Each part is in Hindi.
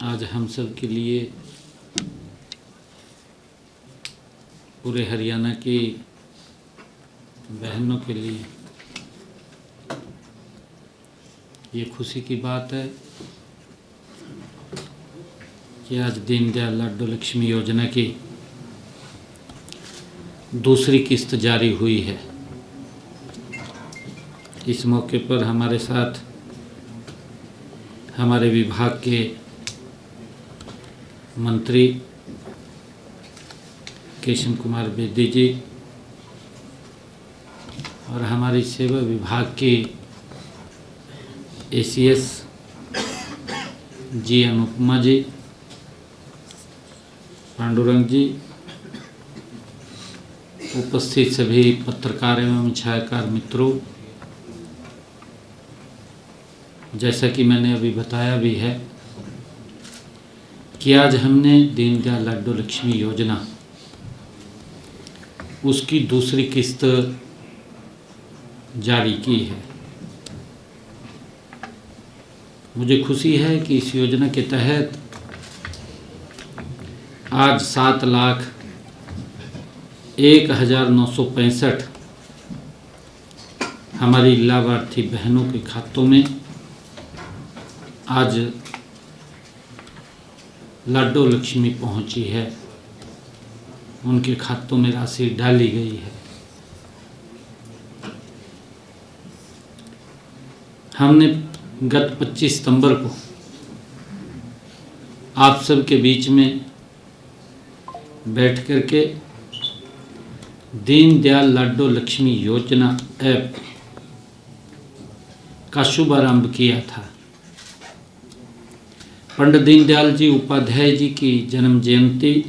आज हम सब के लिए, पूरे हरियाणा की बहनों के लिए ये खुशी की बात है कि आज दीनदयाल लाडो लक्ष्मी योजना की दूसरी किस्त जारी हुई है। इस मौके पर हमारे साथ हमारे विभाग के मंत्री केशव कुमार बेदी जी और हमारी सेवा विभाग की एसीएस जी अनुपमा जी, पांडुरंग जी, उपस्थित सभी पत्रकार एवं छायाकार मित्रों, जैसा कि मैंने अभी बताया भी है कि आज हमने दीनदयाल लाडो लक्ष्मी योजना उसकी दूसरी किस्त जारी की है। मुझे खुशी है कि इस योजना के तहत आज 7,01,965 हमारी लाभार्थी बहनों के खातों में आज लाडो लक्ष्मी पहुंची है, उनके खातों में राशि डाली गई है। हमने गत 25 सितंबर को आप सब के बीच में बैठ करके दीनदयाल लाडो लक्ष्मी योजना ऐप का शुभारंभ किया था। पंडित दीनदयाल जी उपाध्याय जी की जन्म जयंती,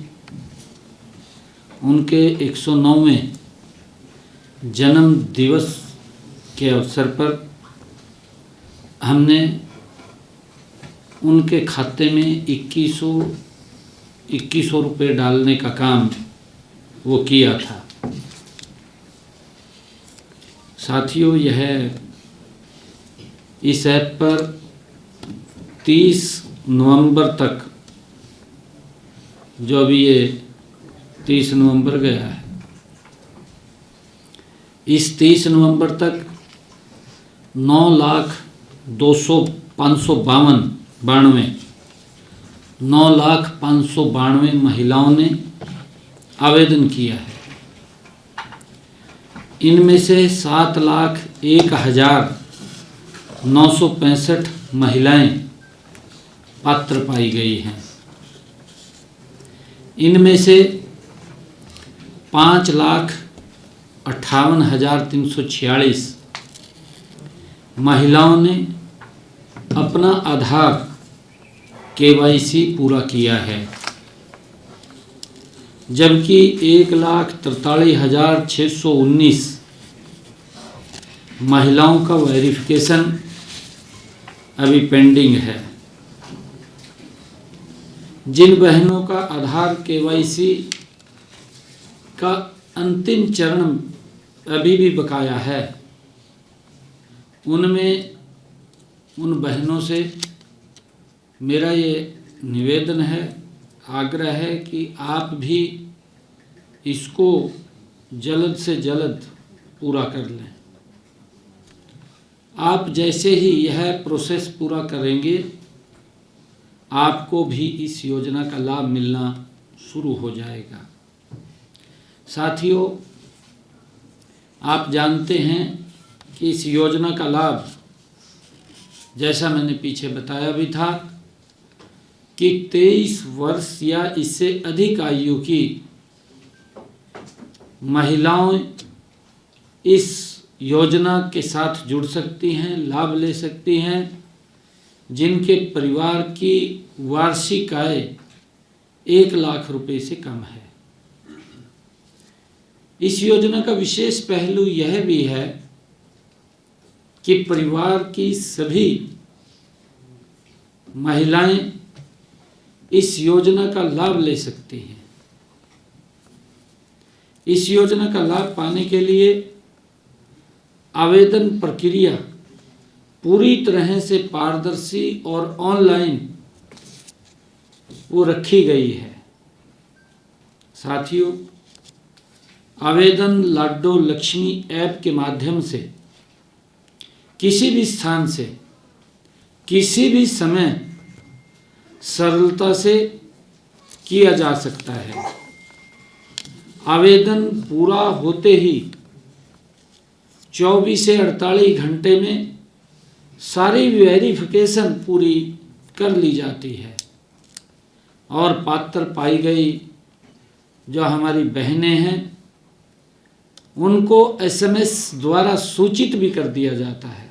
उनके 109वें जन्म दिवस के अवसर पर हमने उनके खाते में 2100 रुपये डालने का काम वो किया था। साथियों, यह इस ऐप पर 30 नवंबर तक, जो अभी ये 30 नवंबर गया है, इस 30 नवंबर तक 9,592 महिलाओं ने आवेदन किया है। इनमें से 7,01,965 महिलाएं पात्र पाई गई हैं। इनमें से 5,58,346 महिलाओं ने अपना आधार केवाईसी पूरा किया है, जबकि 1,43,619 महिलाओं का वेरिफिकेशन अभी पेंडिंग है। जिन बहनों का आधार केवाईसी का अंतिम चरण अभी भी बकाया है, उनमें उन बहनों से मेरा ये निवेदन है, आग्रह है कि आप भी इसको जल्द से जल्द पूरा कर लें। आप जैसे ही यह प्रोसेस पूरा करेंगे, आपको भी इस योजना का लाभ मिलना शुरू हो जाएगा। साथियों, आप जानते हैं कि इस योजना का लाभ, जैसा मैंने पीछे बताया भी था, कि 23 वर्ष या इससे अधिक आयु की महिलाएं इस योजना के साथ जुड़ सकती हैं, लाभ ले सकती हैं, जिनके परिवार की वार्षिक आय 1 लाख रुपए से कम है। इस योजना का विशेष पहलू यह भी है कि परिवार की सभी महिलाएं इस योजना का लाभ ले सकती हैं। इस योजना का लाभ पाने के लिए आवेदन प्रक्रिया पूरी तरह से पारदर्शी और ऑनलाइन वो रखी गई है। साथियों, आवेदन लाडो लक्ष्मी ऐप के माध्यम से किसी भी स्थान से किसी भी समय सरलता से किया जा सकता है। आवेदन पूरा होते ही 24 से 48 घंटे में सारी वेरिफिकेशन पूरी कर ली जाती है और पात्र पाई गई जो हमारी बहनें हैं उनको SMS द्वारा सूचित भी कर दिया जाता है।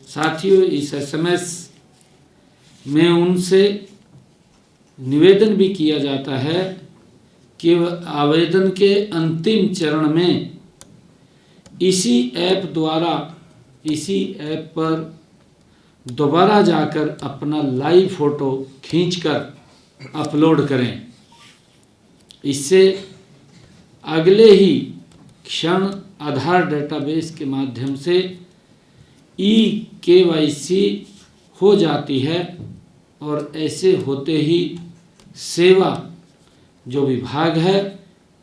साथियों, इस SMS में उनसे निवेदन भी किया जाता है कि आवेदन के अंतिम चरण में इसी ऐप पर दोबारा जाकर अपना लाइव फोटो खींचकर अपलोड करें। इससे अगले ही क्षण आधार डेटाबेस के माध्यम से eKYC हो जाती है और ऐसे होते ही सेवा जो विभाग है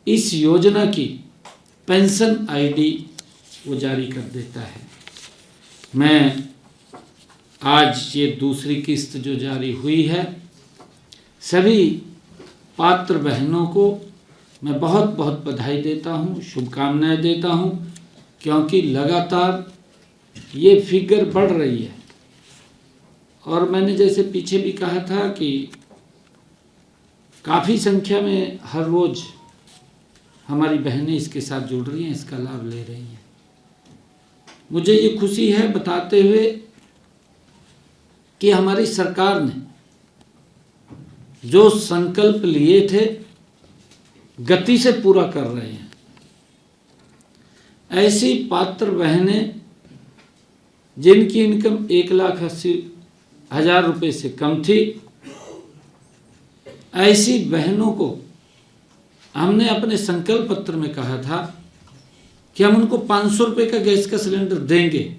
इस योजना की पेंशन ID वो जारी कर देता है। मैं आज ये दूसरी किस्त जो जारी हुई है, सभी पात्र बहनों को मैं बहुत बहुत बधाई देता हूँ, शुभकामनाएं देता हूँ, क्योंकि लगातार ये फिगर बढ़ रही है। और मैंने जैसे पीछे भी कहा था कि काफ़ी संख्या में हर रोज़ हमारी बहनें इसके साथ जुड़ रही हैं, इसका लाभ ले रही हैं। मुझे ये खुशी है बताते हुए कि हमारी सरकार ने जो संकल्प लिए थे गति से पूरा कर रहे हैं। ऐसी पात्र बहनें जिनकी इनकम 1,80,000 रुपये से कम थी, ऐसी बहनों को हमने अपने संकल्प पत्र में कहा था कि हम उनको 500 रुपये का गैस का सिलेंडर देंगे,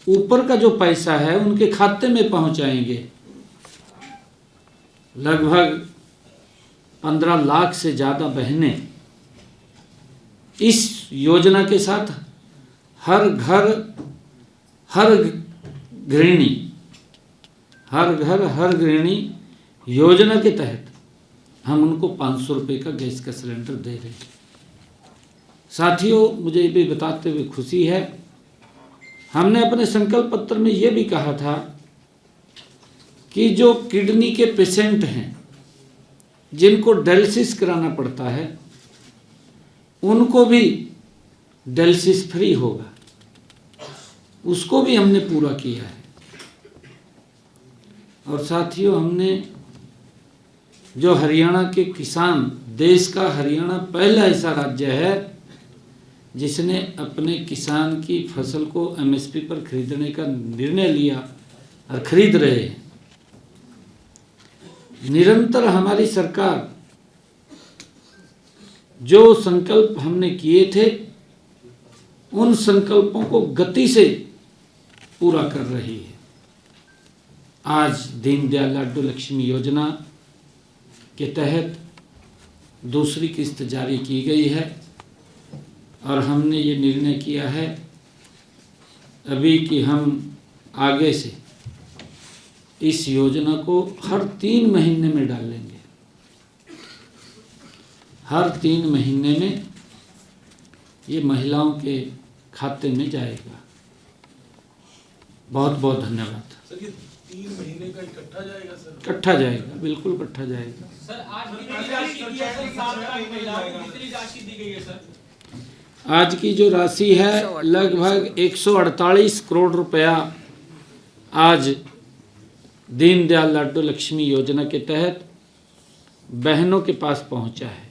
ऊपर का जो पैसा है उनके खाते में पहुंचाएंगे। लगभग 15 लाख से ज़्यादा बहनें इस योजना के साथ हर घर हर गृहिणी योजना के तहत हम उनको 500 रुपये का गैस का सिलेंडर दे रहे हैं। साथियों, मुझे ये भी बताते हुए खुशी है, हमने अपने संकल्प पत्र में ये भी कहा था कि जो किडनी के पेशेंट हैं जिनको डायलिसिस कराना पड़ता है उनको भी डायलिसिस फ्री होगा, उसको भी हमने पूरा किया है। और साथियों, हमने जो हरियाणा के किसान, देश का हरियाणा पहला ऐसा राज्य है जिसने अपने किसान की फसल को MSP पर खरीदने का निर्णय लिया और खरीद रहे हैं। निरंतर हमारी सरकार जो संकल्प हमने किए थे उन संकल्पों को गति से पूरा कर रही है। आज दीनदयाल लाडो लक्ष्मी योजना के तहत दूसरी किस्त जारी की गई है और हमने ये निर्णय किया है अभी कि हम आगे से इस योजना को हर 3 महीने में डालेंगे। हर 3 महीने में ये महिलाओं के खाते में जाएगा। बहुत बहुत धन्यवाद। सर, ये 3 महीने का इकट्ठा जाएगा सर? इकट्ठा जाएगा, बिल्कुल इकट्ठा जाएगा। सर, आज कितनी राशि दी है सर? 7 लाख महिलाओं को कितनी राशि दी गई है सर? आज की जो राशि है लगभग 148 करोड़ रुपया आज दीनदयाल लाडो लक्ष्मी योजना के तहत बहनों के पास पहुंचा है।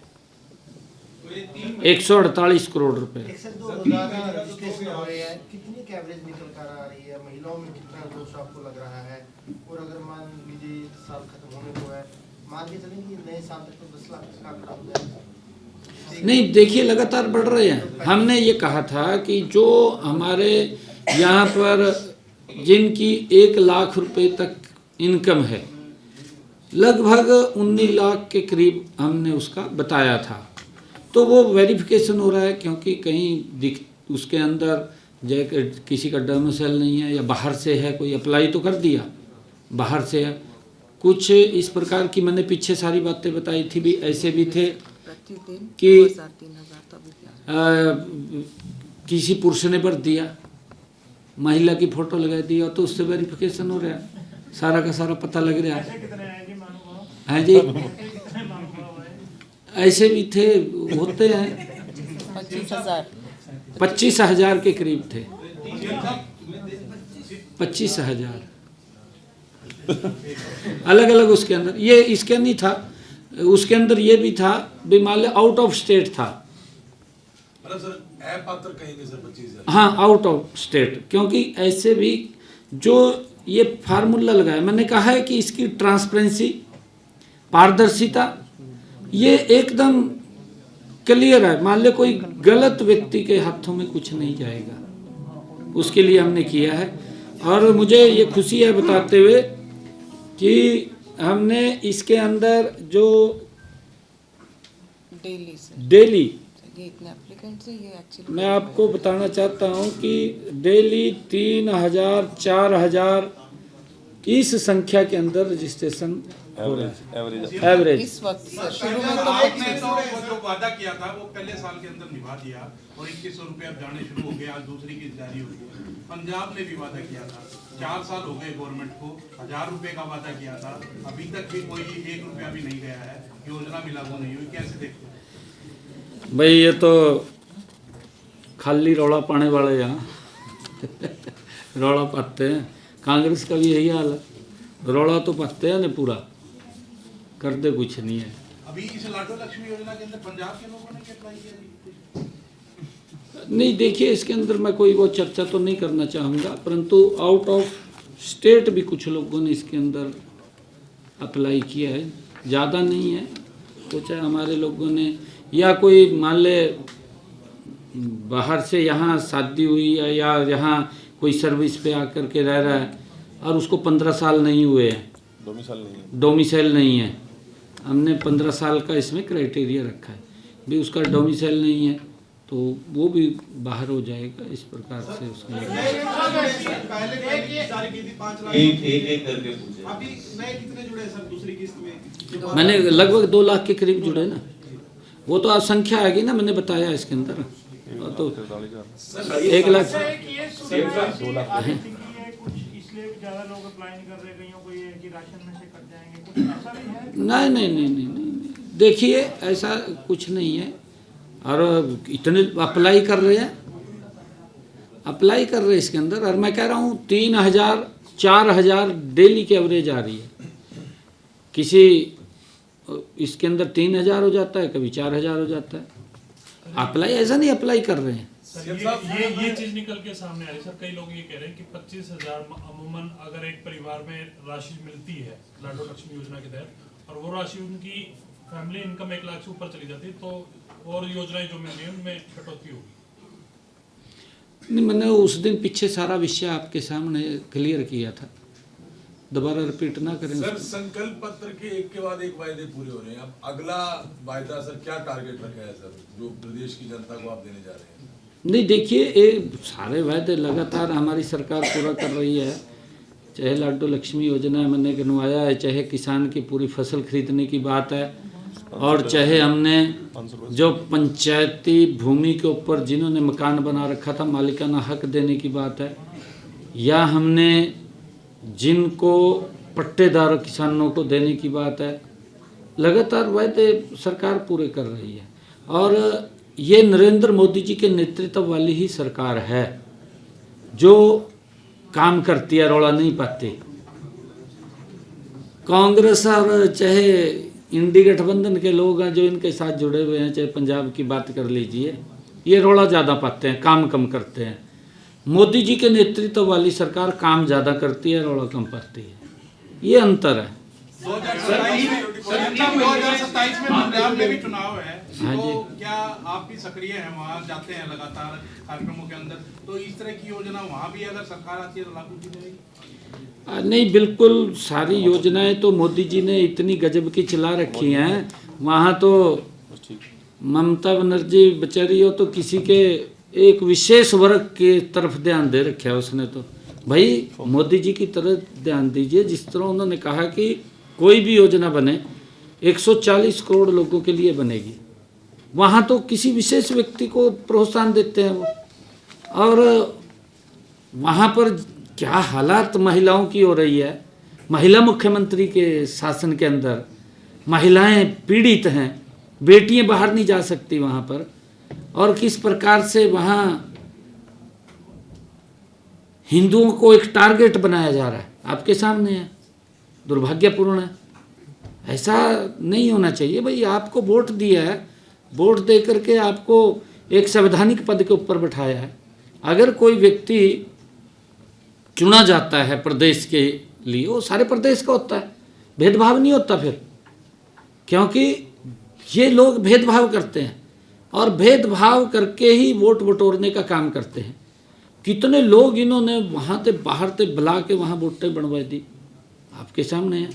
148 करोड़ रुपए। रजिस्ट्रेशन हो रही है, कितनी एवरेज निकल कर आ रही है, महिलाओं में कितना जोश आपको लग रहा है? और अगर मान लीजिए साल खत्म होने को है, मान के चलें कि नए साल तक तो 10 लाख का आंकड़ा हो जाएगा? नहीं, देखिए लगातार बढ़ रहे हैं। हमने ये कहा था कि जो हमारे यहाँ पर जिनकी 1 लाख रुपए तक इनकम है, लगभग 19 लाख के करीब हमने उसका बताया था। तो वो वेरिफिकेशन हो रहा है, क्योंकि कहीं उसके अंदर किसी का डोमिसाइल नहीं है या बाहर से है, कोई अप्लाई तो कर दिया बाहर से है, कुछ इस प्रकार की मैंने पीछे सारी बातें बताई थी भी, ऐसे भी थे कि किसी पुरुष ने भर दिया, महिला की फोटो लगा दिया, तो उससे वेरिफिकेशन हो रहा है, सारा का सारा पता लग रहा है जी। ऐसे भी थे, होते हैं 25,000 के करीब थे, 25,000 अलग अलग उसके अंदर। ये इसके नहीं था, उसके अंदर ये भी था भी, मान लो आउट ऑफ स्टेट था। मतलब सर अपात्र कहेंगे सर 25,000? हाँ, आउट ऑफ स्टेट, क्योंकि ऐसे भी जो ये फार्मूला लगाया, मैंने कहा है कि इसकी ट्रांसपेरेंसी, पारदर्शिता, ये एकदम क्लियर है। मान लो कोई गलत व्यक्ति के हाथों में कुछ नहीं जाएगा, उसके लिए हमने किया है। और मुझे ये खुशी है बताते हुए कि हमने इसके अंदर जो डेली मैं आपको बताना चाहता हूँ कि डेली 3,000 4,000 इस संख्या के अंदर रजिस्ट्रेशन हो रहा है एवरेज। इस वक्त शुरू में आपने तो वो जो वादा किया था वो पहले साल के अंदर निभा दिया और 2100 रुपये अब जाने शुरू हो गए, आज दूसरी किस्त जारी हो गई। पंजाब ने भी वादा किया था, 4 साल हो गए गवर्नमेंट को, 1,000 रुपये का वादा किया था, अभी तक भी कोई 1 रुपया भी नहीं गया है, योजना भी लागू नहीं हुई, कैसे देखते हैं? भाई ये तो खाली रौला पाने वाले यहाँ रौला पाते हैं, कांग्रेस का भी यही हाल है, रौला तो पाते हैं ना, पूरा करते कुछ नहीं है। अभी इस लाडो लक्ष्मी योजना के अंदर पंजाब के लोगों ने क्या अप्लाई किया? नहीं, देखिए इसके अंदर मैं कोई वो चर्चा तो नहीं करना चाहूँगा, परंतु आउट ऑफ स्टेट भी कुछ लोगों ने इसके अंदर अप्लाई किया है, ज़्यादा नहीं है। तो चाहे हमारे लोगों ने या कोई मान ले बाहर से यहाँ शादी हुई है या यहाँ कोई सर्विस पे आकर के रह रहा है और उसको 15 साल नहीं हुए हैं, डोमिसाइल नहीं है, हमने 15 साल का इसमें क्राइटेरिया रखा है भी, उसका डोमिसाइल नहीं है तो वो भी बाहर हो जाएगा। इस प्रकार से उसमें मैंने लगभग 2 लाख के करीब जुड़े ना, वो तो आप संख्या आएगी ना, मैंने बताया इसके अंदर तो 1 लाख नहीं, देखिए ऐसा कुछ नहीं है। और इतने अप्लाई कर रहे हैं इसके अंदर, और मैं कह रहा हूँ 3,000 4,000 डेली की एवरेज आ रही है। किसी इसके अंदर 3,000 हो जाता है, कभी 4,000 हो जाता है। अप्लाई ऐसा नहीं अप्लाई कर रहे हैं। सर ये चीज निकल के सामने आ रही है सर, कई लोग ये कह रहे हैं कि 25,000 अमूमन अगर एक परिवार में राशि मिलती है लाडो लक्ष्मी योजना के तहत, और वो राशि उनकी फैमिली इनकम 1 लाख से ऊपर चली जाती है, तो और योजनाएं जो मिल रही है उनमें कटौती होगी। नहीं, मैंने उस दिन पीछे सारा विषय आपके सामने क्लियर किया था, दोबारा रिपीट ना करें। सर संकल्प पत्र के एक के बाद एक वायदे पूरे हो रहे हैं, अब अगला वायदा सर क्या टारगेट रखा है सर, जो प्रदेश की जनता को आप देने जा रहे हैं? नहीं, देखिए ये सारे वायदे लगातार हमारी सरकार पूरा कर रही है, चाहे लाडो लक्ष्मी योजना मैंने गिनवाया है, चाहे किसान की पूरी फसल खरीदने की बात है, और चाहे हमने जो पंचायती भूमि के ऊपर जिन्होंने मकान बना रखा था मालिकाना हक देने की बात है, या हमने जिनको पट्टेदार किसानों को देने की बात है। लगातार वायदे सरकार पूरे कर रही है, और ये नरेंद्र मोदी जी के नेतृत्व वाली ही सरकार है जो काम करती है, रौला नहीं पाती। कांग्रेस और चाहे इंडी गठबंधन के लोग हैं जो इनके साथ जुड़े हुए हैं, चाहे पंजाब की बात कर लीजिए, ये रौला ज़्यादा पाते हैं, काम कम करते हैं। मोदी जी के नेतृत्व वाली सरकार काम ज़्यादा करती है, रौला कम पाती है, ये अंतर है। 2027 में पंजाब में भी चुनाव है, हाँ तो जी। क्या आप भी सक्रिय हैं, वहाँ जाते हैं लगातार कार्यक्रमों के अंदर, तो इस तरह की योजना वहाँ भी अगर सरकार आती है तो लागू की जाएगी? नहीं, बिल्कुल सारी योजनाएं तो मोदी जी ने इतनी गजब की चला रखी हैं। वहाँ तो ममता बनर्जी बेचारी हो तो किसी के एक विशेष वर्ग के तरफ ध्यान दे रखा है उसने। तो भाई मोदी जी की तरफ ध्यान दीजिए। जिस तरह उन्होंने कहा कि कोई भी योजना बने 140 करोड़ लोगों के लिए बनेगी, वहाँ तो किसी विशेष व्यक्ति को प्रोत्साहन देते हैं वो। और वहाँ पर क्या हालात महिलाओं की हो रही है, महिला मुख्यमंत्री के शासन के अंदर महिलाएं पीड़ित हैं, बेटियां बाहर नहीं जा सकती वहाँ पर, और किस प्रकार से वहाँ हिंदुओं को एक टारगेट बनाया जा रहा है, आपके सामने है। दुर्भाग्यपूर्ण है, ऐसा नहीं होना चाहिए। भाई आपको वोट दिया है, वोट दे करके आपको एक संवैधानिक पद के ऊपर बैठाया है। अगर कोई व्यक्ति चुना जाता है प्रदेश के लिए, वो सारे प्रदेश का होता है, भेदभाव नहीं होता फिर, क्योंकि ये लोग भेदभाव करते हैं और भेदभाव करके ही वोट बटोरने का काम करते हैं। कितने लोग इन्होंने वहाँ से बाहर से बुला के वहाँ वोटें बनवा दी, आपके सामने है।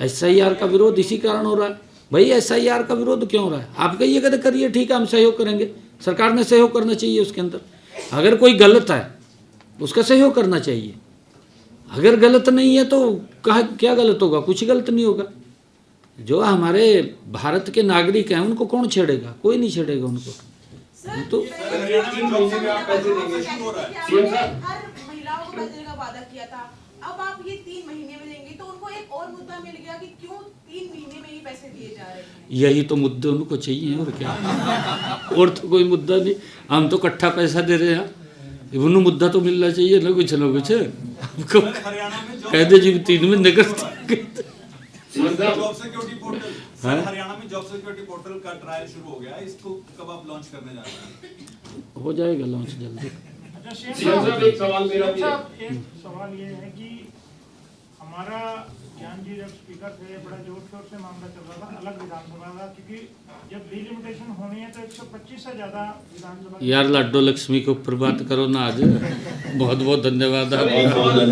SIR का विरोध इसी कारण हो रहा है। भाई SIR का विरोध क्यों हो रहा है? आप कहिए कहते करिए, ठीक है हम सहयोग करेंगे, सरकार ने सहयोग करना चाहिए उसके अंदर। अगर कोई गलत है उसका सहयोग करना चाहिए, अगर गलत नहीं है तो कहा क्या गलत होगा? कुछ गलत नहीं होगा। जो हमारे भारत के नागरिक हैं उनको कौन छेड़ेगा? कोई नहीं छेड़ेगा उनको। तो हर महिलाओं को पैसे देने का वादा किया था, अब आप ये 3 महीने में देंगे, तो उनको एक और मुद्दा मिल गया कि क्यों 3 महीने में ही पैसे दिए जा रहे हैं। यही तो मुद्दे उनको चाहिए, और क्या। और तो कोई मुद्दा नहीं, हम तो इकट्ठा पैसा दे रहे हैं, उन्हें मुद्दा तो मिलना चाहिए ना कुछ ना कुछ। हमको कह दे जी 3 महीने करते। जॉब सिक्योरिटी पोर्टल, हाँ? हरियाणा में जॉब सिक्योरिटी पोर्टल का ट्रायल शुरू हो गया है, इसको कब आप लॉन्च करने जा रहे हैं? हो जाएगा लॉन्च जल्दी। एक सवाल ये है कि हमारा ज्ञान जी जब स्पीकर थे, बड़ा जोर शोर से मामला चल रहा था अलग विधानसभा का, क्योंकि जब डिलिमिटेशन होनी है तो 125 से ज्यादा विधानसभा। यार लाडो लक्ष्मी के ऊपर बात करो ना आज। बहुत बहुत धन्यवाद आपका।